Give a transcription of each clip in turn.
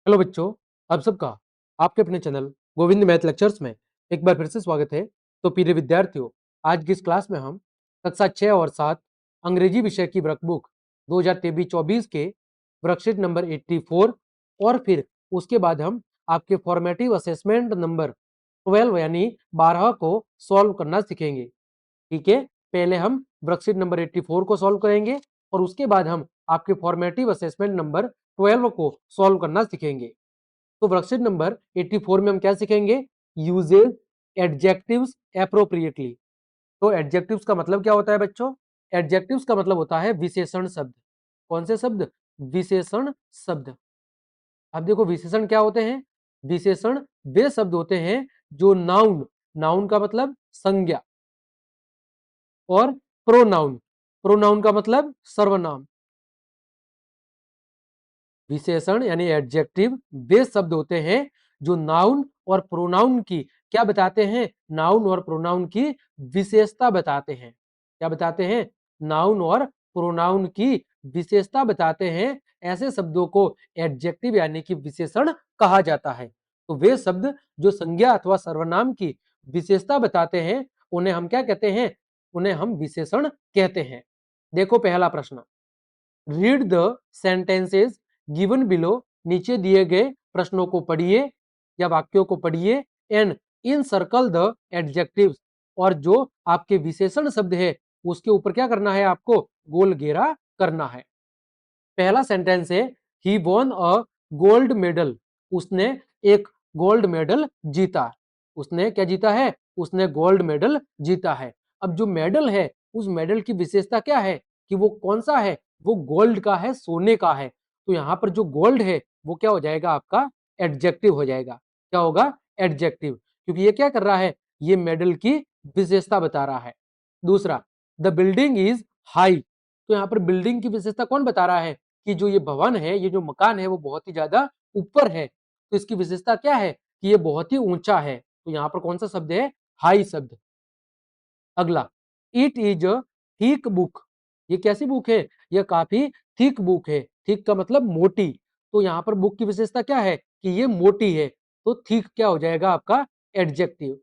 Hello बच्चों, आप सबका आपके अपने चैनल गोविंद मैथ लेक्चर्स में एक बार फिर से स्वागत है। तो प्रिय विद्यार्थियों, आज की इस क्लास में हम कक्षा 6 और 7 अंग्रेजी विषय की वर्कबुक 2023-24 के वर्कशीट नंबर 84 और फिर उसके बाद हम आपके फॉर्मेटिव असेसमेंट नंबर 12 यानी 12 को सॉल्व करना सीखेंगे। ठीक है, पहले हम वर्कशीट नंबर 84 को सॉल्व करेंगे और उसके बाद हम आपके फॉर्मेटिव असेसमेंट नंबर 12 को सॉल्व करना सीखेंगे। तो वर्कशीट नंबर 84 में हम क्या सीखेंगे? Usage adjectives appropriately. तो एडजेक्टिव्स का मतलब क्या होता है बच्चों? एडजेक्टिव्स का मतलब होता है विशेषण शब्द। कौन से शब्द? विशेषण शब्द। अब देखो, विशेषण क्या होते हैं? विशेषण वे शब्द होते हैं जो नाउन, नाउन का मतलब संज्ञा, और प्रोनाउन, प्रोनाउन का मतलब सर्वनाम। विशेषण यानी एडजेक्टिव वे शब्द होते हैं जो नाउन और प्रोनाउन की क्या बताते हैं? नाउन और प्रोनाउन की विशेषता बताते हैं। क्या बताते हैं? नाउन और प्रोनाउन की विशेषता बताते हैं। ऐसे शब्दों को एडजेक्टिव यानी कि विशेषण कहा जाता है। तो वे शब्द जो संज्ञा अथवा सर्वनाम की विशेषता बताते हैं उन्हें हम क्या कहते हैं? उन्हें हम विशेषण कहते हैं। देखो पहला प्रश्न, read the sentences given below. नीचे दिए गए प्रश्नों को पढ़िए या वाक्यों को पढ़िए and in circle the adjectives, और जो आपके विशेषण शब्द है उसके ऊपर क्या करना है? आपको गोल घेरा करना है। पहला सेंटेंस है, he won a gold medal. उसने एक गोल्ड मेडल जीता। उसने क्या जीता है? उसने गोल्ड मेडल जीता है। अब जो मेडल है उस मेडल की विशेषता क्या है कि वो कौन सा है? वो गोल्ड का है, सोने का है। तो यहां पर जो गोल्ड है वो क्या हो जाएगा? आपका एडजेक्टिव हो जाएगा। क्या होगा? एडजेक्टिव, क्योंकि ये क्या कर रहा है? ये मेडल की विशेषता बता रहा है। दूसरा, द बिल्डिंग इज हाई। तो यहाँ पर बिल्डिंग की विशेषता कौन बता रहा है? कि जो ये भवन है, ये जो मकान है वो बहुत ही ज्यादा ऊपर है। तो इसकी विशेषता क्या है? कि ये बहुत ही ऊंचा है। तो यहाँ पर कौन सा शब्द है? हाई शब्द। अगला, it is a thick book. ये कैसी बुक है? ये काफी थिक बुक है। थिक का मतलब मोटी। तो यहाँ पर बुक की विशेषता क्या है? कि ये मोटी है। तो थिक क्या हो जाएगा? आपका एडजेक्टिव।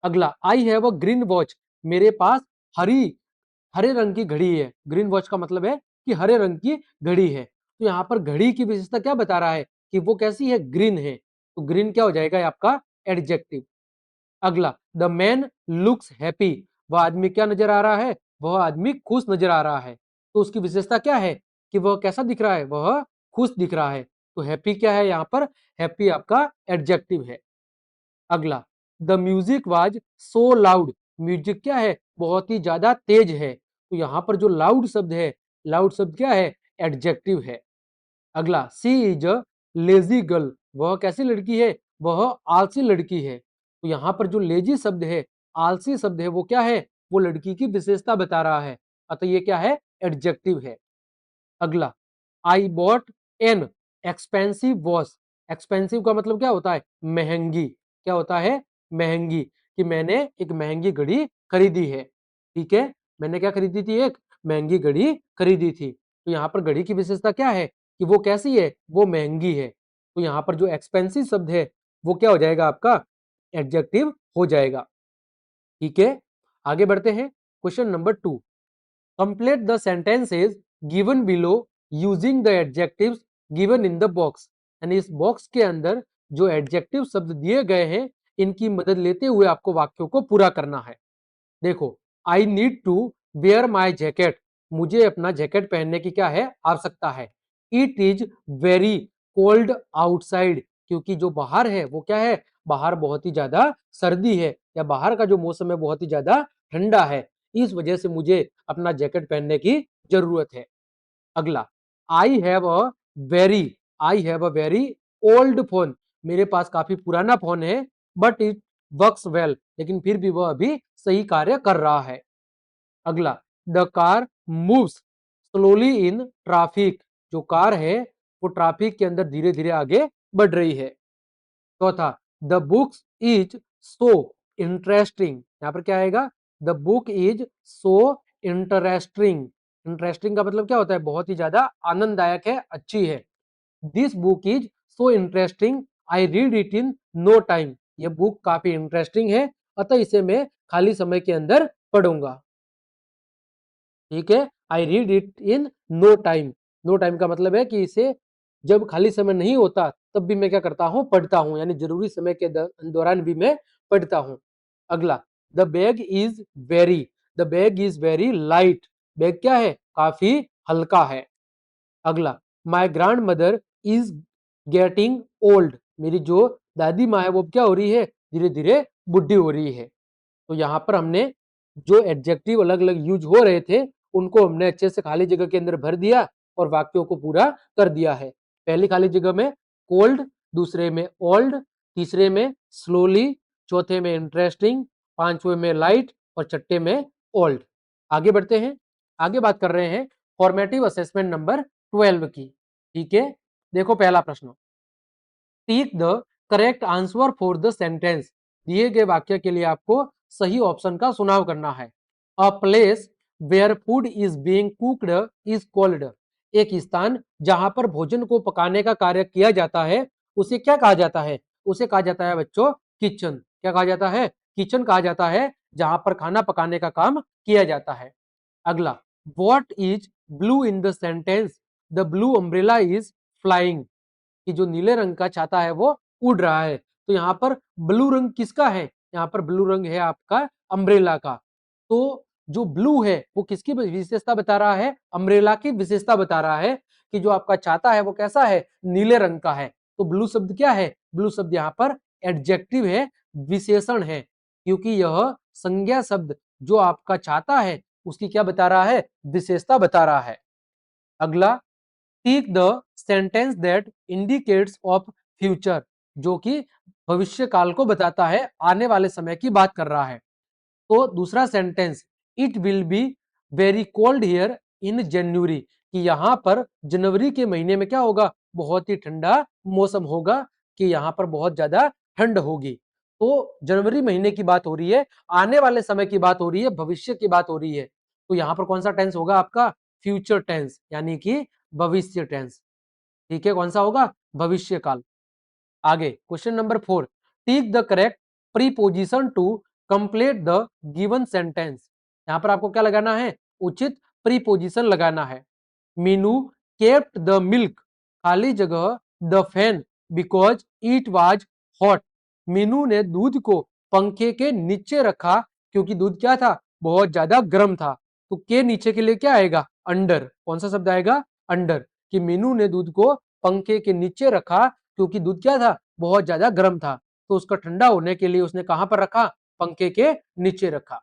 अगला, I have a green watch. मेरे पास हरी हरे रंग की घड़ी है। ग्रीन वॉच का मतलब है कि हरे रंग की घड़ी है। तो यहाँ पर घड़ी की विशेषता क्या बता रहा है? कि वो कैसी है? ग्रीन है। तो ग्रीन क्या हो जाएगा? आपका एडजेक्टिव। अगला, द मैन लुक्स हैप्पी। वह आदमी क्या नजर आ रहा है? वह आदमी खुश नजर आ रहा है। तो उसकी विशेषता क्या है? कि वह कैसा दिख रहा है? वह खुश दिख रहा है। तो हैप्पी क्या है? यहाँ पर हैप्पी आपका एडजेक्टिव है। अगला, the music was so loud. Music क्या है? बहुत ही ज्यादा तेज है। तो यहां पर जो लाउड शब्द है, लाउड शब्द क्या है? एडजेक्टिव है। अगला, सी इज अ लेजी गर्ल। वह कैसी लड़की है? वह आलसी लड़की है। तो यहां पर जो लेजी शब्द है, आलसी शब्द है, वो क्या है? वो लड़की की विशेषता बता रहा है। अतः ये क्या है? एडजेक्टिव है। अगला, I bought an expensive watch. Expensive का मतलब क्या होता है? महंगी। क्या होता है? महंगी। कि मैंने एक महंगी घड़ी खरीदी है। ठीक है, मैंने क्या खरीदी थी? एक महंगी घड़ी खरीदी थी। तो यहाँ पर घड़ी की विशेषता क्या है? कि वो कैसी है? वो महंगी है। तो यहाँ पर जो एक्सपेंसिव शब्द है वो क्या हो जाएगा? आपका एडजेक्टिव हो जाएगा। ठीक है, आगे बढ़ते हैं। Question number 2, complete the sentences given below using the adjectives given in the box. यानी इस बॉक्स के अंदर जो एडजेक्टिव शब्द दिए गए हैं इनकी मदद लेते हुए आपको वाक्यों को पूरा करना है। देखो, I need to wear my jacket. मुझे अपना जैकेट पहनने की क्या है? आवश्यकता है। It is very cold outside. क्योंकि जो बाहर है वो क्या है? बाहर बहुत ही ज्यादा सर्दी है, या बाहर का जो मौसम है बहुत ही ज्यादा ठंडा है। इस वजह से मुझे अपना जैकेट पहनने की जरूरत है। अगला, I have a very I have a very old phone. मेरे पास काफी पुराना फोन है, बट इट वर्क्स वेल। लेकिन फिर भी वह अभी सही कार्य कर रहा है। अगला, the car moves slowly in traffic. जो कार है वो ट्रैफिक के अंदर धीरे धीरे आगे बढ़ रही है। चौथा, the books is so interesting. यहां पर क्या आएगा? The book is so interesting. Interesting का मतलब क्या होता है? बहुत ही ज्यादा आनंददायक है, अच्छी है। This book is so interesting I read it in no time. ये बुक काफी इंटरेस्टिंग है, अतः इसे मैं खाली समय के अंदर पढ़ूंगा। ठीक है, I read it in no time. No time का मतलब है कि इसे जब खाली समय नहीं होता तब भी मैं क्या करता हूं, पढ़ता हूं, यानी जरूरी समय के दौरान भी मैं पढ़ता हूं। अगला, the bag is very, the bag is very light. Bag क्या है, काफी हल्का है। अगला, my grand mother is getting old. मेरी जो दादी माँ है वो क्या हो रही है, धीरे धीरे बुढ़ी हो रही है। तो यहाँ पर हमने जो एडजेक्टिव अलग अलग यूज हो रहे थे उनको हमने अच्छे से खाली जगह के अंदर भर दिया और वाक्यों को पूरा कर दिया है। पहली खाली जगह में कोल्ड, दूसरे में ओल्ड, तीसरे में स्लोली, चौथे में इंटरेस्टिंग, पांचवें में लाइट और छठे में ओल्ड। आगे बढ़ते हैं, आगे बात कर रहे हैं फॉर्मेटिव असेसमेंट नंबर 12 की। ठीक है, देखो पहला प्रश्न, टिक the correct answer for the sentence. दिए गए वाक्य के लिए आपको सही ऑप्शन का चुनाव करना है। A place where food is being cooked is called. एक स्थान जहां पर भोजन को पकाने का कार्य किया जाता है उसे क्या कहा जाता है, उसे कहा जाता है बच्चों किचन। क्या कहा जाता है, किचन कहा जाता है जहां पर खाना पकाने का काम किया जाता है। अगला, what is blue in the sentence, the blue umbrella is flying. कि जो नीले रंग का छाता है वो उड़ रहा है। तो यहाँ पर ब्लू रंग किसका है, यहाँ पर ब्लू रंग है आपका अम्ब्रेला का। तो जो ब्लू है वो किसकी विशेषता बता रहा है, अम्ब्रेला की विशेषता बता रहा है कि जो आपका छाता है वो कैसा है, नीले रंग का है। तो ब्लू शब्द क्या है, ब्लू शब्द यहाँ पर एडजेक्टिव है, विशेषण है, क्योंकि यह संज्ञा शब्द जो आपका छाता है उसकी क्या बता रहा है, विशेषता बता रहा है। अगला, tick the sentence that indicates of future, जो कि भविष्य काल को बताता है, आने वाले समय की बात कर रहा है। तो दूसरा sentence, it will be very cold here in January, कि यहाँ पर जनवरी के महीने में क्या होगा, बहुत ही ठंडा मौसम होगा, कि यहाँ पर बहुत ज्यादा ठंड होगी। तो जनवरी महीने की बात हो रही है, आने वाले समय की बात हो रही है, भविष्य की बात हो रही है। तो यहाँ पर कौन सा टेंस होगा आपका, फ्यूचर टेंस, यानी कि भविष्य टेंस। ठीक है, कौन सा होगा, भविष्य काल। आगे question number 4, tick the correct preposition to complete the given sentence. यहां पर आपको क्या लगाना है, उचित प्रीपोजिशन लगाना है। मीनू केप्ट द मिल्क, खाली जगह the fan because it was hot. Meenu ने दूध को पंखे के नीचे रखा क्योंकि दूध क्या था, बहुत ज्यादा गर्म था। तो के नीचे के लिए क्या आएगा, अंडर। कौन सा शब्द आएगा, अंडर। कि मीनू ने दूध को पंखे के नीचे रखा क्योंकि दूध क्या था, बहुत ज्यादा गर्म था। तो उसका ठंडा होने के लिए उसने कहां पर रखा, पंखे के नीचे रखा।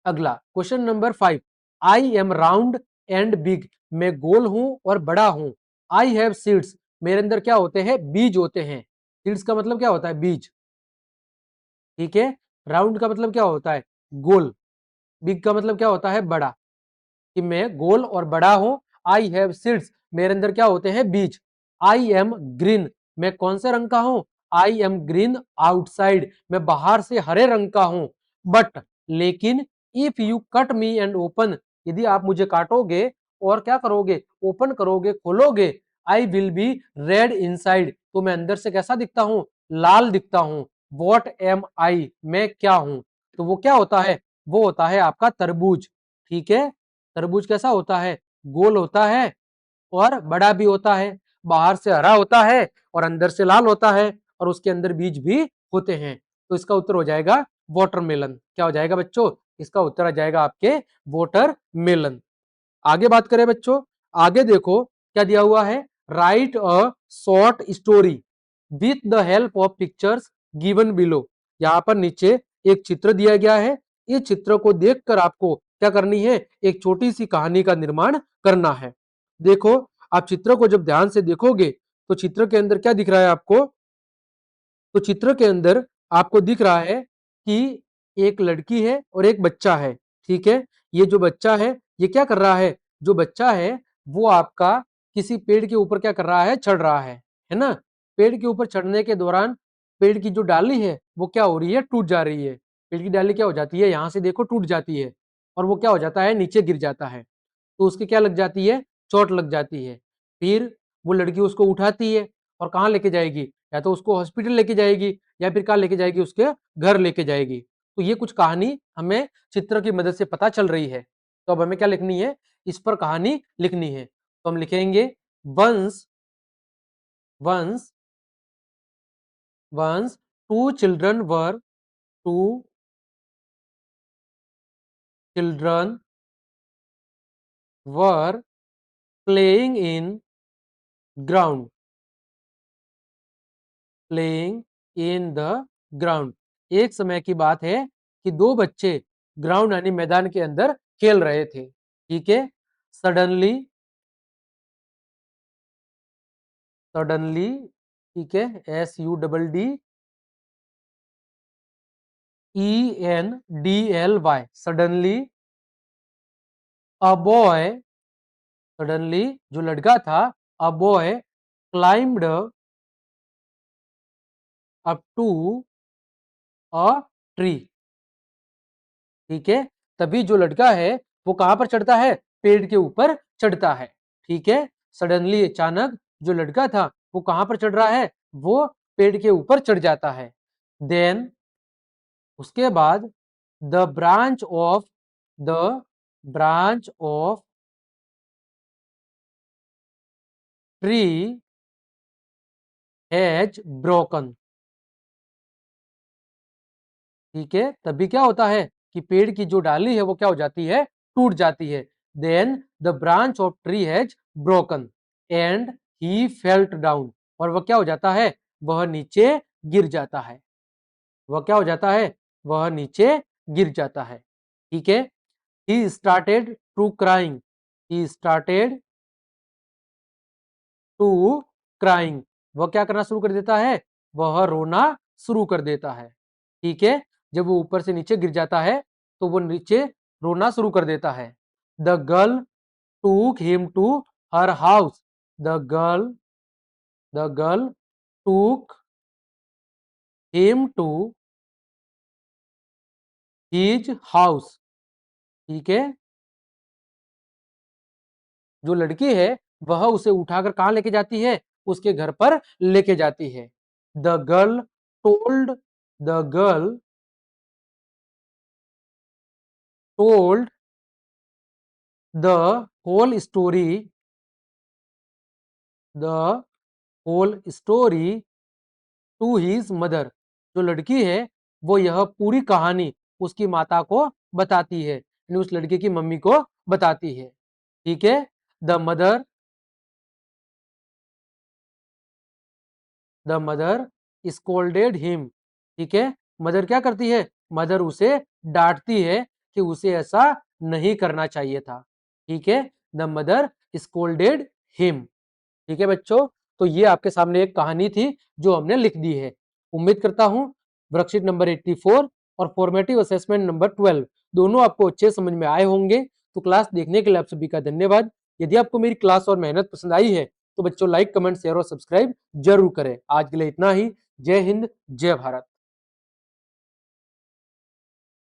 अगला question number 5, I am round and big, मैं गोल हूं और बड़ा हूं। आई हैव सीड्स, मेरे अंदर क्या होते हैं, बीज होते हैं। सीड्स का मतलब क्या होता है, बीज। ठीक है, राउंड का मतलब क्या होता है, गोल। बिग का मतलब क्या होता है, बड़ा। कि मैं गोल और बड़ा हूं। आई हैव सीड्स, मेरे अंदर क्या होते हैं, बीज। आई एम ग्रीन, मैं कौन से रंग का हूं, आई एम ग्रीन आउटसाइड, मैं बाहर से हरे रंग का हूं। बट, लेकिन, if you cut me and open, यदि आप मुझे काटोगे और क्या करोगे, ओपन करोगे, खोलोगे, I will be red inside, तो मैं अंदर से कैसा दिखता हूं, लाल दिखता हूं। वॉट एम आई, मैं क्या हूं। तो वो क्या होता है, वो होता है आपका तरबूज। ठीक है, तरबूज कैसा होता है, गोल होता है और बड़ा भी होता है। बाहर से हरा होता है और अंदर से लाल होता है और उसके अंदर बीज भी होते हैं। तो इसका उत्तर हो जाएगा वाटरमेलन। क्या हो जाएगा बच्चों, इसका उत्तर आ जाएगा आपके वाटरमेलन। आगे बात करें बच्चों, आगे देखो क्या दिया हुआ है, right a short story with the help of pictures given below. यहाँ पर नीचे एक चित्र दिया गया है, इस चित्र को देखकर आपको क्या करनी है, एक छोटी सी कहानी का निर्माण करना है। देखो, आप चित्र को जब ध्यान से देखोगे तो चित्र के अंदर क्या दिख रहा है आपको, तो चित्र के अंदर आपको दिख रहा है कि एक लड़की है और एक बच्चा है। ठीक है, ये जो बच्चा है ये क्या कर रहा है, जो बच्चा है वो आपका किसी पेड़ के ऊपर क्या कर रहा है, चढ़ रहा है ना। पेड़ के ऊपर चढ़ने के दौरान पेड़ की जो डाली है वो क्या हो रही है, टूट जा रही है। पेड़ की डाली क्या हो जाती है, यहाँ से देखो टूट जाती है और वो क्या हो जाता है, नीचे गिर जाता है। तो उसकी क्या लग जाती है, चोट लग जाती है। फिर वो लड़की उसको उठाती है और कहाँ लेके जाएगी, या तो उसको हॉस्पिटल लेके जाएगी या फिर कहाँ लेके जाएगी, उसके घर लेके जाएगी। तो ये कुछ कहानी हमें चित्र की मदद से पता चल रही है। तो अब हमें क्या लिखनी है, इस पर कहानी लिखनी है। तो हम लिखेंगे once once once two children were playing in ground playing in the ground. एक समय की बात है कि दो बच्चे ग्राउंड यानी मैदान के अंदर खेल रहे थे। ठीक है। सडनली सडनली ठीक है, SUDD ENDLY suddenly a boy, suddenly जो लड़का था, a boy climbed up to a tree. ठीक है। तभी जो लड़का है वो कहां पर चढ़ता है, पेड़ के ऊपर चढ़ता है। ठीक है। सडनली अचानक जो लड़का था वो कहां पर चढ़ रहा है, वो पेड़ के ऊपर चढ़ जाता है। देन उसके बाद the branch of tree has broken. ठीक है। तभी क्या होता है कि पेड़ की जो डाली है वो क्या हो जाती है, टूट जाती है। Then the branch of tree has broken and he felt down. और वह क्या हो जाता है, वह नीचे गिर जाता है। वह क्या हो जाता है, वह नीचे गिर जाता है। ठीक है। He started to crying he started to crying. वह क्या करना शुरू कर देता है, वह रोना शुरू कर देता है। ठीक है। जब वो ऊपर से नीचे गिर जाता है तो वो नीचे रोना शुरू कर देता है। The girl took him to her house the girl took him to his house. ठीक है। जो लड़की है वह उसे उठाकर कहां लेके जाती है, उसके घर पर लेके जाती है। The girl told the girl told the whole story the whole story to his mother. जो लड़की है वो यह पूरी कहानी उसकी माता को बताती है, यानी उस लड़के की मम्मी को बताती है। ठीक है। The mother the mother scolded him. ठीक है। मदर क्या करती है, मदर उसे डांटती है कि उसे ऐसा नहीं करना चाहिए था। ठीक है। The mother scolded him. ठीक है बच्चों, तो ये आपके सामने एक कहानी थी जो हमने लिख दी है। उम्मीद करता हूं वर्कशीट नंबर 84 और फॉर्मेटिव असेसमेंट नंबर 12 दोनों आपको अच्छे समझ में आए होंगे। तो क्लास देखने के लिए आप सभी का धन्यवाद। यदि आपको मेरी क्लास और मेहनत पसंद आई है तो बच्चों लाइक, कमेंट, शेयर और सब्सक्राइब जरूर करें। आज के लिए इतना ही। जय हिंद, जय भारत।